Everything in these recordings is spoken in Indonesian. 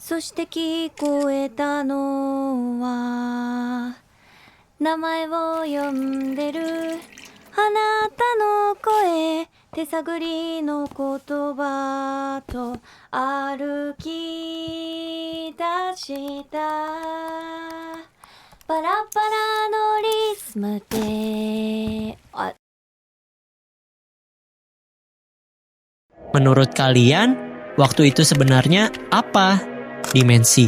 そして聞こえたのは名前を呼んでるあなたの声、手探りの言葉と歩き出したパラパラのリズムでMenurut kalian, waktu itu sebenarnya apa? Dimensi,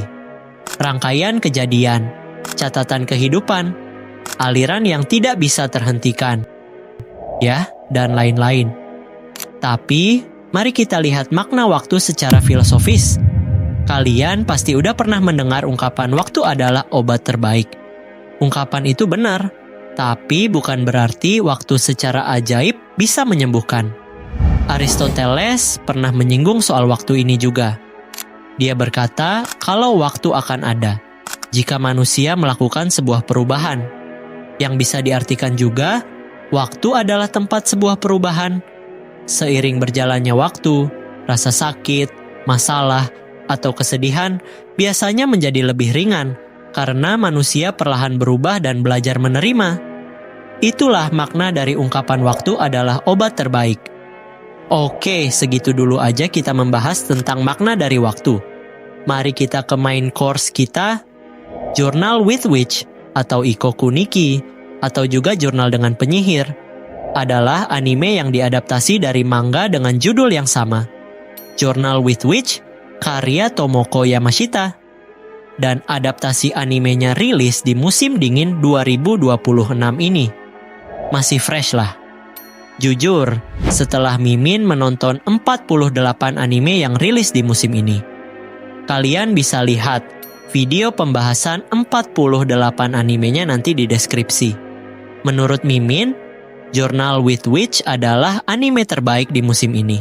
rangkaian kejadian, catatan kehidupan, aliran yang tidak bisa terhentikan, ya, dan lain-lain. Tapi, mari kita lihat makna waktu secara filosofis. Kalian pasti udah pernah mendengar ungkapan waktu adalah obat terbaik. Ungkapan itu benar, tapi bukan berarti waktu secara ajaib bisa menyembuhkan. Aristoteles pernah menyinggung soal waktu ini juga. Dia berkata kalau waktu akan ada jika manusia melakukan sebuah perubahan. Yang bisa diartikan juga, waktu adalah tempat sebuah perubahan. Seiring berjalannya waktu, rasa sakit, masalah, atau kesedihan biasanya menjadi lebih ringan karena manusia perlahan berubah dan belajar menerima. Itulah makna dari ungkapan waktu adalah obat terbaik. Oke, segitu dulu aja kita membahas tentang makna dari waktu. Mari kita ke main course kita, Journal with Witch atau Ikoku Nikki, atau juga Jurnal dengan Penyihir, adalah anime yang diadaptasi dari manga dengan judul yang sama. Journal with Witch, karya Tomoko Yamashita. Dan adaptasi animenya rilis di musim dingin 2026 ini. Masih fresh lah. Jujur, setelah Mimin menonton 48 anime yang rilis di musim ini. Kalian bisa lihat video pembahasan 48 animenya nanti di deskripsi. Menurut Mimin, Journal with Witch adalah anime terbaik di musim ini.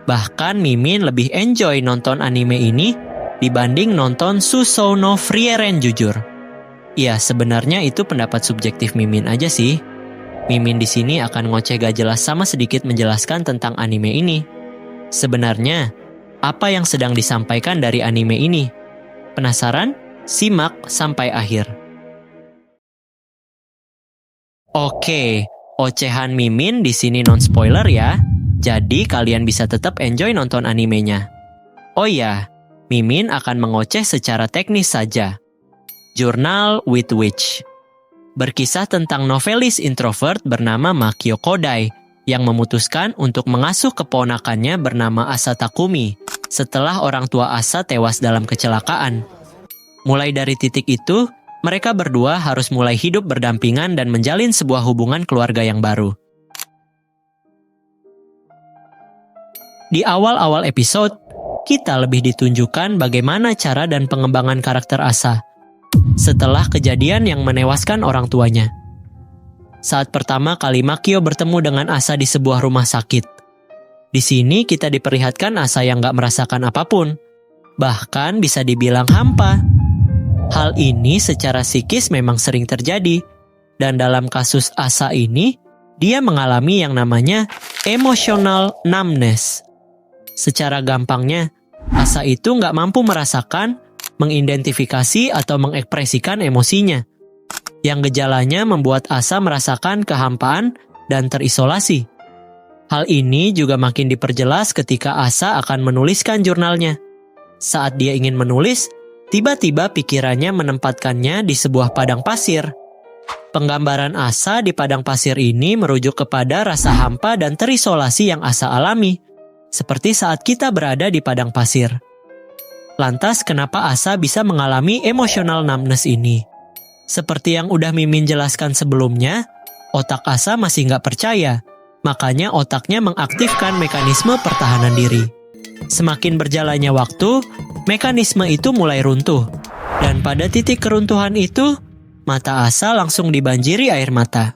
Bahkan Mimin lebih enjoy nonton anime ini dibanding nonton Susou no Frieren jujur. Ya, sebenarnya itu pendapat subjektif Mimin aja sih. Mimin di sini akan ngoceh gak jelas sama sedikit menjelaskan tentang anime ini. Sebenarnya, apa yang sedang disampaikan dari anime ini? Penasaran? Simak sampai akhir. Oke, ocehan Mimin di sini non-spoiler ya. Jadi kalian bisa tetap enjoy nonton animenya. Oh ya, Mimin akan mengoceh secara teknis saja. Journal with Witch berkisah tentang novelis introvert bernama Makio Kodai yang memutuskan untuk mengasuh keponakannya bernama Asa Takumi setelah orang tua Asa tewas dalam kecelakaan. Mulai dari titik itu, mereka berdua harus mulai hidup berdampingan dan menjalin sebuah hubungan keluarga yang baru. Di awal-awal episode, kita lebih ditunjukkan bagaimana cara dan pengembangan karakter Asa setelah kejadian yang menewaskan orang tuanya. Saat pertama kali Makio bertemu dengan Asa di sebuah rumah sakit. Di sini kita diperlihatkan Asa yang gak merasakan apapun, bahkan bisa dibilang hampa. Hal ini secara psikis memang sering terjadi, dan dalam kasus Asa ini, dia mengalami yang namanya emotional numbness. Secara gampangnya, Asa itu gak mampu merasakan, mengidentifikasi atau mengekspresikan emosinya. Yang gejalanya membuat Asa merasakan kehampaan dan terisolasi. Hal ini juga makin diperjelas ketika Asa akan menuliskan jurnalnya. Saat dia ingin menulis, tiba-tiba pikirannya menempatkannya di sebuah padang pasir. Penggambaran Asa di padang pasir ini merujuk kepada rasa hampa dan terisolasi yang Asa alami, seperti saat kita berada di padang pasir. Lantas kenapa Asa bisa mengalami emotional numbness ini? Seperti yang udah Mimin jelaskan sebelumnya, otak Asa masih nggak percaya, makanya otaknya mengaktifkan mekanisme pertahanan diri. Semakin berjalannya waktu, mekanisme itu mulai runtuh. Dan pada titik keruntuhan itu, mata Asa langsung dibanjiri air mata.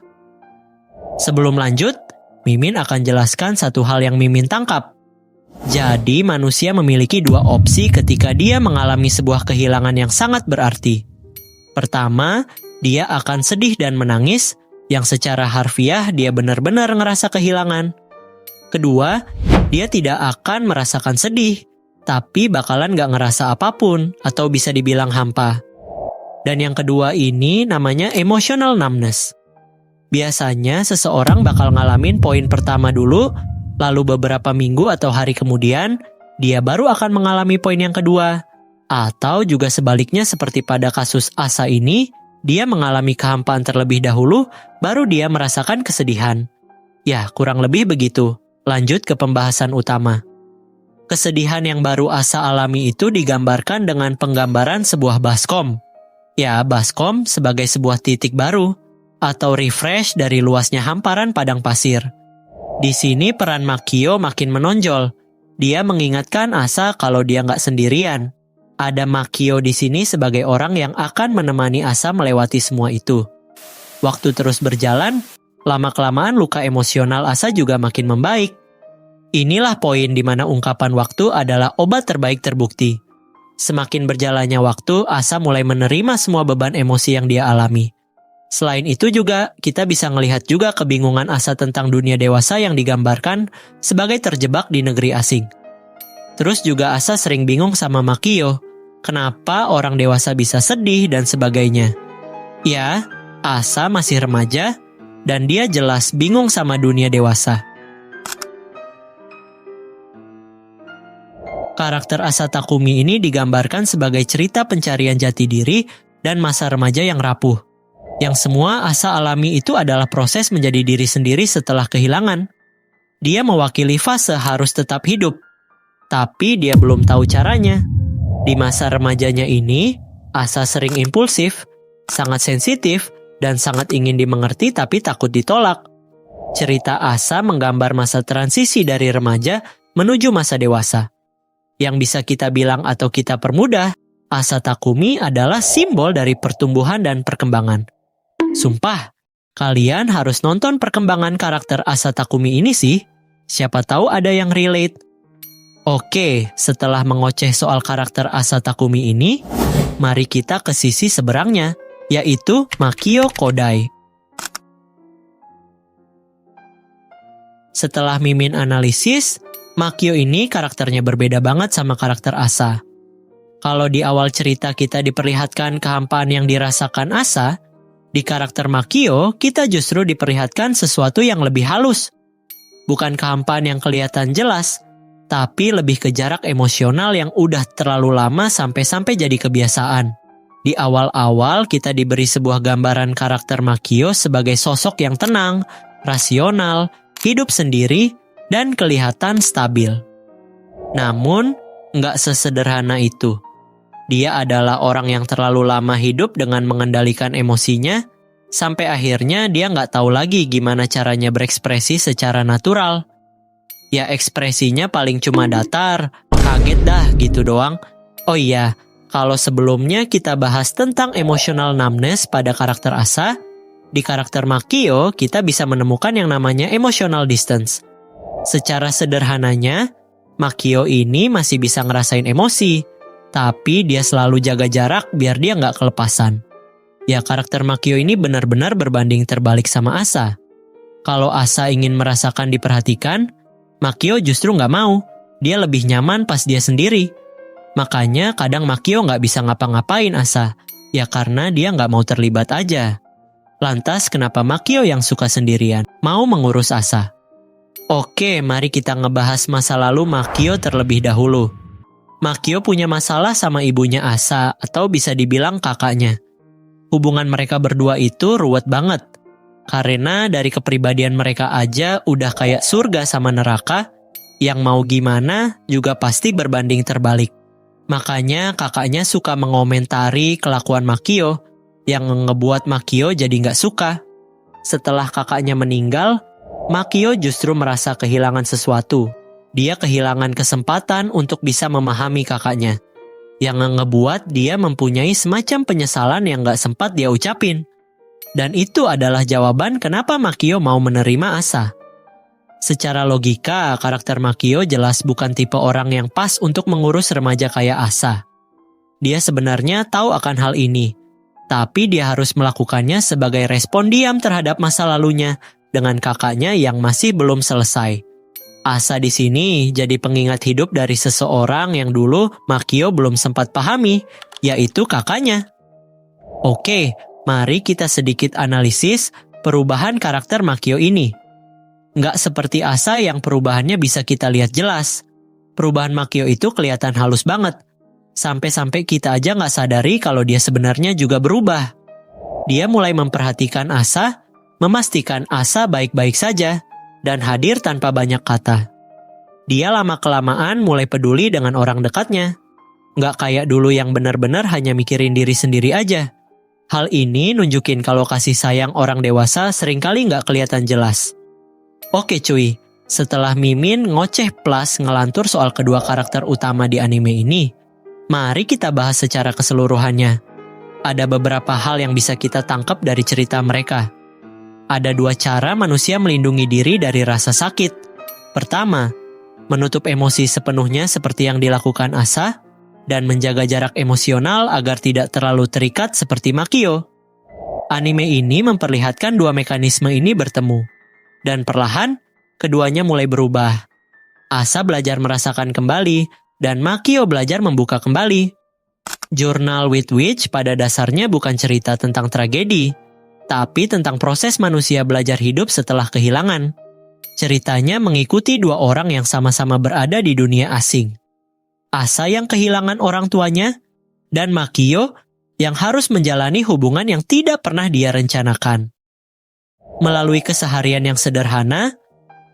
Sebelum lanjut, Mimin akan jelaskan satu hal yang Mimin tangkap. Jadi manusia memiliki dua opsi ketika dia mengalami sebuah kehilangan yang sangat berarti. Pertama, dia akan sedih dan menangis, yang secara harfiah dia benar-benar ngerasa kehilangan. Kedua, dia tidak akan merasakan sedih, tapi bakalan gak ngerasa apapun atau bisa dibilang hampa. Dan yang kedua ini namanya emotional numbness. Biasanya seseorang bakal ngalamin poin pertama dulu, lalu beberapa minggu atau hari kemudian, dia baru akan mengalami poin yang kedua. Atau juga sebaliknya seperti pada kasus Asa ini, dia mengalami kehampaan terlebih dahulu, baru dia merasakan kesedihan. Ya, kurang lebih begitu. Lanjut ke pembahasan utama. Kesedihan yang baru Asa alami itu digambarkan dengan penggambaran sebuah baskom. Ya, baskom sebagai sebuah titik baru atau refresh dari luasnya hamparan padang pasir. Di sini peran Makio makin menonjol. Dia mengingatkan Asa kalau dia nggak sendirian. Ada Makio di sini sebagai orang yang akan menemani Asa melewati semua itu. Waktu terus berjalan, lama-kelamaan luka emosional Asa juga makin membaik. Inilah poin di mana ungkapan waktu adalah obat terbaik terbukti. Semakin berjalannya waktu, Asa mulai menerima semua beban emosi yang dia alami. Selain itu juga, kita bisa melihat juga kebingungan Asa tentang dunia dewasa yang digambarkan sebagai terjebak di negeri asing. Terus juga Asa sering bingung sama Makio, kenapa orang dewasa bisa sedih dan sebagainya. Ya, Asa masih remaja, dan dia jelas bingung sama dunia dewasa. Karakter Asa Takumi ini digambarkan sebagai cerita pencarian jati diri dan masa remaja yang rapuh. Yang semua Asa alami itu adalah proses menjadi diri sendiri setelah kehilangan. Dia mewakili fase harus tetap hidup, tapi dia belum tahu caranya. Di masa remajanya ini, Asa sering impulsif, sangat sensitif, dan sangat ingin dimengerti tapi takut ditolak. Cerita Asa menggambar masa transisi dari remaja menuju masa dewasa. Yang bisa kita bilang atau kita permudah, Asa Takumi adalah simbol dari pertumbuhan dan perkembangan. Sumpah, kalian harus nonton perkembangan karakter Asa Takumi ini sih. Siapa tahu ada yang relate. Oke, setelah mengoceh soal karakter Asa Takumi ini, mari kita ke sisi seberangnya, yaitu Makio Kodai. Setelah Mimin analisis, Makio ini karakternya berbeda banget sama karakter Asa. Kalau di awal cerita kita diperlihatkan kehampaan yang dirasakan Asa, di karakter Makio kita justru diperlihatkan sesuatu yang lebih halus. Bukan kehampaan yang kelihatan jelas, tapi lebih ke jarak emosional yang udah terlalu lama sampai jadi kebiasaan. Di awal-awal kita diberi sebuah gambaran karakter Makio sebagai sosok yang tenang, rasional, hidup sendiri, dan kelihatan stabil. Namun, nggak sesederhana itu. Dia adalah orang yang terlalu lama hidup dengan mengendalikan emosinya, sampai akhirnya dia nggak tahu lagi gimana caranya berekspresi secara natural. Ya ekspresinya paling cuma datar, kaget dah gitu doang. Oh iya, kalau sebelumnya kita bahas tentang emotional numbness pada karakter Asa, di karakter Makio kita bisa menemukan yang namanya emotional distance. Secara sederhananya, Makio ini masih bisa ngerasain emosi, tapi dia selalu jaga jarak biar dia nggak kelepasan. Ya karakter Makio ini benar-benar berbanding terbalik sama Asa. Kalau Asa ingin merasakan diperhatikan, Makio justru nggak mau. Dia lebih nyaman pas dia sendiri. Makanya kadang Makio nggak bisa ngapa-ngapain Asa, ya karena dia nggak mau terlibat aja. Lantas kenapa Makio yang suka sendirian, mau mengurus Asa? Oke, mari kita ngebahas masa lalu Makio terlebih dahulu. Makio punya masalah sama ibunya Asa, atau bisa dibilang kakaknya. Hubungan mereka berdua itu ruwet banget. Karena dari kepribadian mereka aja udah kayak surga sama neraka, yang mau gimana juga pasti berbanding terbalik. Makanya kakaknya suka mengomentari kelakuan Makio, yang ngebuat Makio jadi nggak suka. Setelah kakaknya meninggal, Makio justru merasa kehilangan sesuatu. Dia kehilangan kesempatan untuk bisa memahami kakaknya. Yang ngebuat dia mempunyai semacam penyesalan yang gak sempat dia ucapin. Dan itu adalah jawaban kenapa Makio mau menerima Asa. Secara logika, karakter Makio jelas bukan tipe orang yang pas untuk mengurus remaja kayak Asa. Dia sebenarnya tahu akan hal ini. Tapi dia harus melakukannya sebagai respon diam terhadap masa lalunya dengan kakaknya yang masih belum selesai. Asa di sini jadi pengingat hidup dari seseorang yang dulu Makio belum sempat pahami, yaitu kakaknya. Oke, mari kita sedikit analisis perubahan karakter Makio ini. Nggak seperti Asa yang perubahannya bisa kita lihat jelas. Perubahan Makio itu kelihatan halus banget. Sampai-sampai kita aja nggak sadari kalau dia sebenarnya juga berubah. Dia mulai memperhatikan Asa, memastikan Asa baik-baik saja, dan hadir tanpa banyak kata. Dia lama-kelamaan mulai peduli dengan orang dekatnya. Nggak kayak dulu yang benar-benar hanya mikirin diri sendiri aja. Hal ini nunjukin kalau kasih sayang orang dewasa seringkali nggak kelihatan jelas. Oke cuy, setelah Mimin ngoceh plus ngelantur soal kedua karakter utama di anime ini, mari kita bahas secara keseluruhannya. Ada beberapa hal yang bisa kita tangkap dari cerita mereka. Ada dua cara manusia melindungi diri dari rasa sakit. Pertama, menutup emosi sepenuhnya seperti yang dilakukan Asa, dan menjaga jarak emosional agar tidak terlalu terikat seperti Makio. Anime ini memperlihatkan dua mekanisme ini bertemu. Dan perlahan, keduanya mulai berubah. Asa belajar merasakan kembali, dan Makio belajar membuka kembali. Journal with Witch pada dasarnya bukan cerita tentang tragedi, tapi tentang proses manusia belajar hidup setelah kehilangan. Ceritanya mengikuti dua orang yang sama-sama berada di dunia asing. Asa yang kehilangan orang tuanya, dan Makio yang harus menjalani hubungan yang tidak pernah dia rencanakan. Melalui keseharian yang sederhana,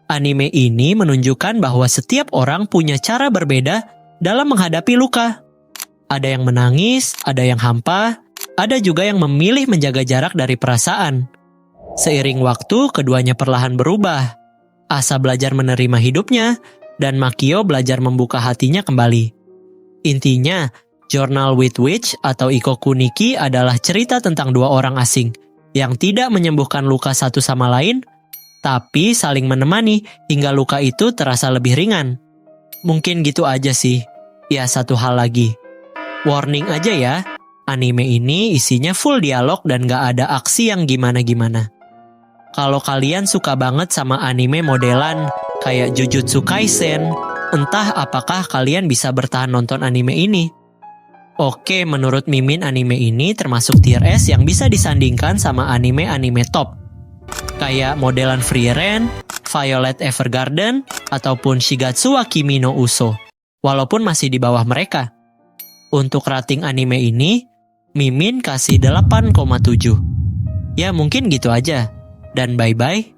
anime ini menunjukkan bahwa setiap orang punya cara berbeda dalam menghadapi luka. Ada yang menangis, ada yang hampa, ada juga yang memilih menjaga jarak dari perasaan. Seiring waktu, keduanya perlahan berubah. Asa belajar menerima hidupnya, dan Makio belajar membuka hatinya kembali. Intinya, Journal with Witch atau Ikoku Nikki adalah cerita tentang dua orang asing yang tidak menyembuhkan luka satu sama lain, tapi saling menemani hingga luka itu terasa lebih ringan. Mungkin gitu aja sih. Ya, satu hal lagi. Warning aja ya, anime ini isinya full dialog dan gak ada aksi yang gimana-gimana. Kalau kalian suka banget sama anime modelan kayak Jujutsu Kaisen, entah apakah kalian bisa bertahan nonton anime ini. Oke, menurut Mimin anime ini termasuk tier S yang bisa disandingkan sama anime-anime top. Kayak modelan Frieren, Violet Evergarden, ataupun Shigatsu wa Kimi no Uso. Walaupun masih di bawah mereka. Untuk rating anime ini, Mimin kasih 8,7. Ya mungkin gitu aja. Dan bye-bye.